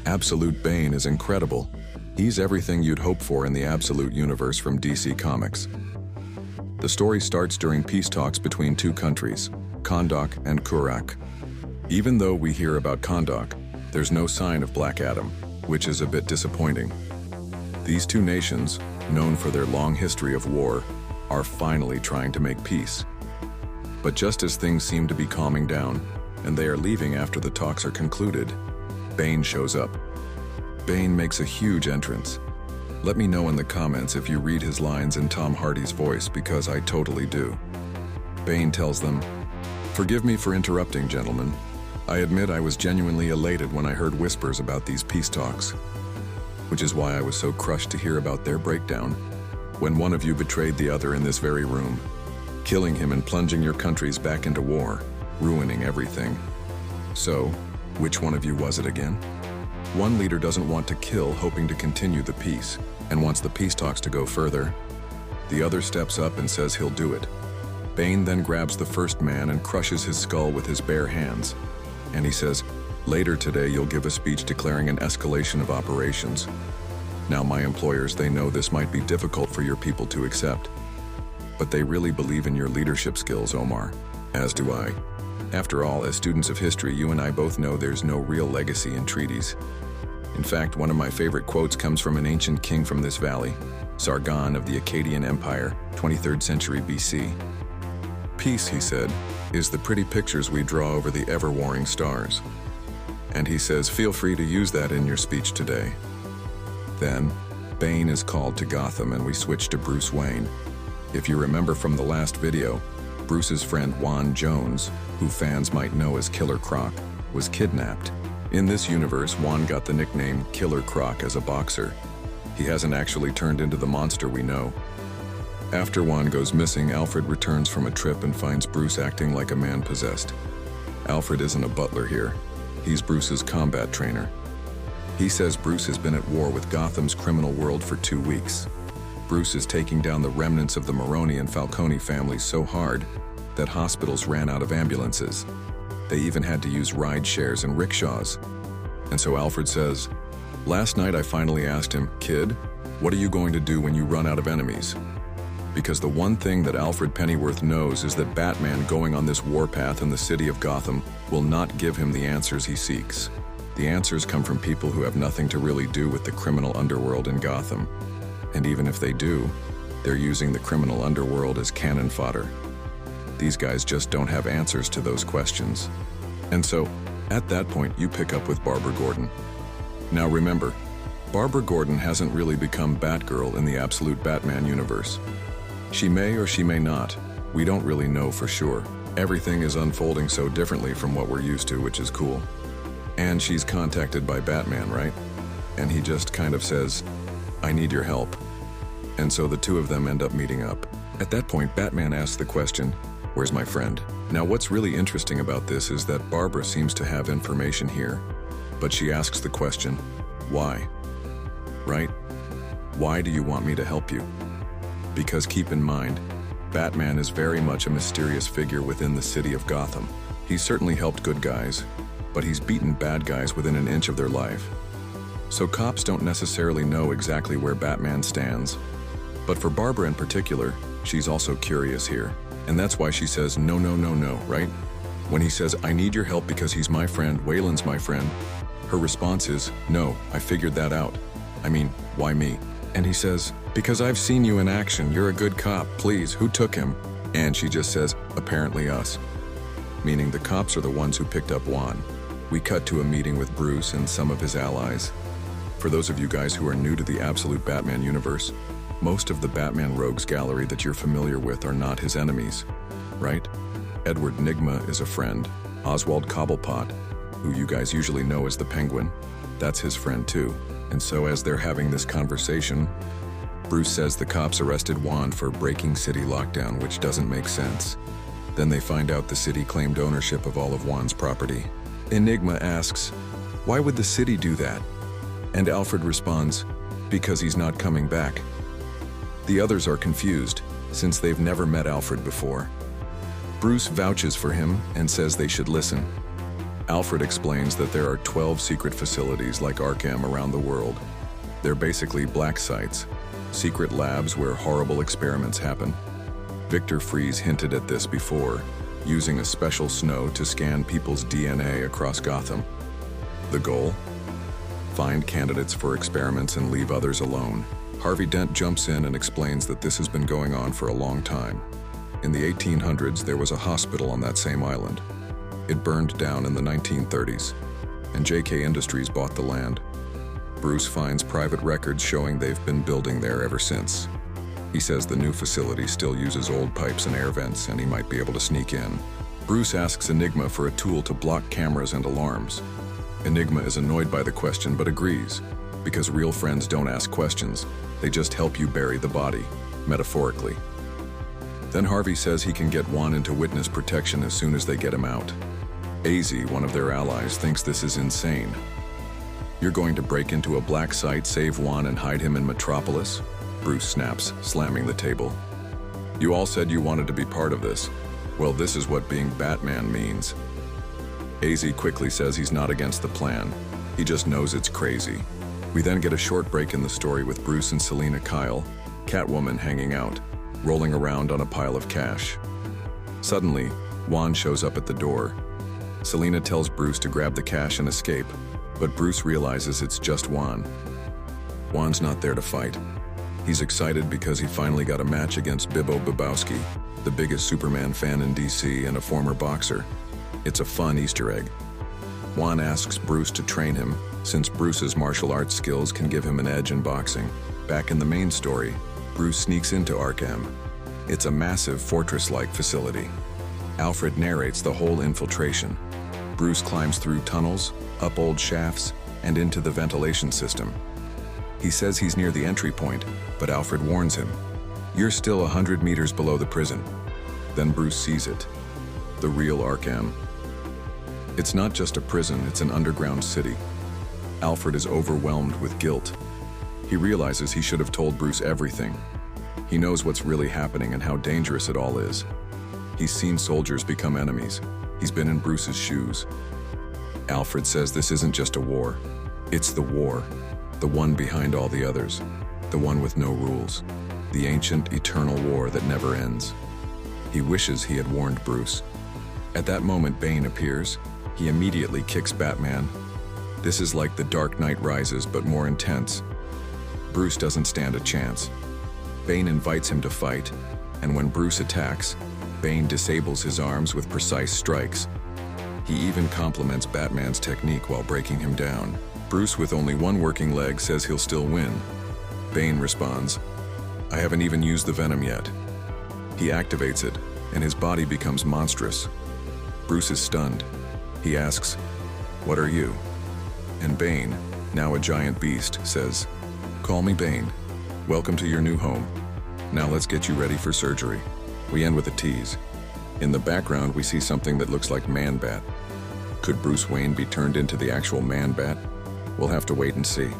Absolute Bane is incredible. He's everything you'd hope for in the Absolute universe from DC Comics. The story starts during peace talks between two countries, Kahndaq and Kurak. Even though we hear about Kahndaq, there's no sign of Black Adam, which is a bit disappointing. These two nations, known for their long history of war, are finally trying to make peace. But just as things seem to be calming down, and they are leaving after the talks are concluded, Bane shows up. Bane makes a huge entrance. Let me know in the comments if you read his lines in Tom Hardy's voice, because I totally do. Bane tells them, "Forgive me for interrupting, gentlemen. I admit I was genuinely elated when I heard whispers about these peace talks, which is why I was so crushed to hear about their breakdown, when one of you betrayed the other in this very room, killing him and plunging your countries back into war, ruining everything. So, which one of you was it again?" One leader doesn't want to kill, hoping to continue the peace, and wants the peace talks to go further. The other steps up and says he'll do it. Bane then grabs the first man and crushes his skull with his bare hands. And he says, "Later today you'll give a speech declaring an escalation of operations. Now my employers, they know this might be difficult for your people to accept. But they really believe in your leadership skills, Omar, as do I. After all, as students of history, you and I both know there's no real legacy in treaties. In fact, one of my favorite quotes comes from an ancient king from this valley, Sargon of the Akkadian Empire, 23rd century BC. Peace, he said, is the pretty pictures we draw over the ever-warring stars. And he says, feel free to use that in your speech today." Then, Bane is called to Gotham and we switch to Bruce Wayne. If you remember from the last video, Bruce's friend Juan Jones, who fans might know as Killer Croc, was kidnapped. In this universe, Juan got the nickname Killer Croc as a boxer. He hasn't actually turned into the monster we know. After Juan goes missing, Alfred returns from a trip and finds Bruce acting like a man possessed. Alfred isn't a butler here. He's Bruce's combat trainer. He says Bruce has been at war with Gotham's criminal world for 2 weeks. Bruce is taking down the remnants of the Maroni and Falcone families so hard that hospitals ran out of ambulances. They even had to use ride shares and rickshaws. And so Alfred says, "Last night I finally asked him, 'Kid, what are you going to do when you run out of enemies?' Because the one thing that Alfred Pennyworth knows is that Batman going on this warpath in the city of Gotham will not give him the answers he seeks. The answers come from people who have nothing to really do with the criminal underworld in Gotham. And even if they do, they're using the criminal underworld as cannon fodder. These guys just don't have answers to those questions." And so, at that point, you pick up with Barbara Gordon. Now remember, Barbara Gordon hasn't really become Batgirl in the Absolute Batman universe. She may or she may not. We don't really know for sure. Everything is unfolding so differently from what we're used to, which is cool. And she's contacted by Batman, right? And he just kind of says, "I need your help." And so the two of them end up meeting up. At that point, Batman asks the question, "Where's my friend?" Now what's really interesting about this is that Barbara seems to have information here, but she asks the question, why? Right? Why do you want me to help you? Because keep in mind, Batman is very much a mysterious figure within the city of Gotham. He's certainly helped good guys, but he's beaten bad guys within an inch of their life. So cops don't necessarily know exactly where Batman stands. But for Barbara in particular, she's also curious here. And that's why she says, no, no, no, no, right? When he says, "I need your help because he's my friend, Waylon's my friend," her response is, "No, I figured that out. I mean, why me?" And he says, "Because I've seen you in action. You're a good cop. Please, who took him?" And she just says, "Apparently us." Meaning the cops are the ones who picked up Juan. We cut to a meeting with Bruce and some of his allies. For those of you guys who are new to the Absolute Batman universe, most of the Batman rogues gallery that you're familiar with are not his enemies, right? Edward Nygma is a friend. Oswald Cobblepot, who you guys usually know as the Penguin, that's his friend too. And so as they're having this conversation, Bruce says the cops arrested Juan for breaking city lockdown, which doesn't make sense. Then they find out the city claimed ownership of all of Juan's property. Enigma asks, "Why would the city do that?" And Alfred responds, "Because he's not coming back." The others are confused, since they've never met Alfred before. Bruce vouches for him and says they should listen. Alfred explains that there are 12 secret facilities like Arkham around the world. They're basically black sites, secret labs where horrible experiments happen. Victor Fries hinted at this before, using a special snow to scan people's DNA across Gotham. The goal? Find candidates for experiments and leave others alone. Harvey Dent jumps in and explains that this has been going on for a long time. In the 1800s, there was a hospital on that same island. It burned down in the 1930s, and JK Industries bought the land. Bruce finds private records showing they've been building there ever since. He says the new facility still uses old pipes and air vents, and he might be able to sneak in. Bruce asks Enigma for a tool to block cameras and alarms. Enigma is annoyed by the question but agrees, because real friends don't ask questions, they just help you bury the body, metaphorically. Then Harvey says he can get Juan into witness protection as soon as they get him out. AZ, one of their allies, thinks this is insane. You're going to break into a black site, save Juan, and hide him in Metropolis? Bruce snaps, slamming the table. You all said you wanted to be part of this. Well, this is what being Batman means. AZ quickly says he's not against the plan. He just knows it's crazy. We then get a short break in the story with Bruce and Selina Kyle, Catwoman, hanging out, rolling around on a pile of cash. Suddenly, Juan shows up at the door. Selina tells Bruce to grab the cash and escape, but Bruce realizes it's just Juan. Juan's not there to fight. He's excited because he finally got a match against Bibbo Bobowski, the biggest Superman fan in DC and a former boxer. It's a fun Easter egg. Juan asks Bruce to train him, since Bruce's martial arts skills can give him an edge in boxing. Back in the main story, Bruce sneaks into Arkham. It's a massive fortress-like facility. Alfred narrates the whole infiltration. Bruce climbs through tunnels, up old shafts, and into the ventilation system. He says he's near the entry point, but Alfred warns him. You're still 100 meters below the prison. Then Bruce sees it. The real Arkham. It's not just a prison, it's an underground city. Alfred is overwhelmed with guilt. He realizes he should have told Bruce everything. He knows what's really happening and how dangerous it all is. He's seen soldiers become enemies. He's been in Bruce's shoes. Alfred says this isn't just a war. It's the war. The one behind all the others. The one with no rules. The ancient, eternal war that never ends. He wishes he had warned Bruce. At that moment, Bane appears. He immediately kicks Batman. This is like The Dark Knight Rises, but more intense. Bruce doesn't stand a chance. Bane invites him to fight, and when Bruce attacks, Bane disables his arms with precise strikes. He even compliments Batman's technique while breaking him down. Bruce, with only one working leg, says he'll still win. Bane responds, I haven't even used the venom yet. He activates it, and his body becomes monstrous. Bruce is stunned. He asks, what are you? And Bane, now a giant beast, says, call me Bane. Welcome to your new home. Now let's get you ready for surgery. We end with a tease. In the background, we see something that looks like Man-Bat. Could Bruce Wayne be turned into the actual Man-Bat? We'll have to wait and see.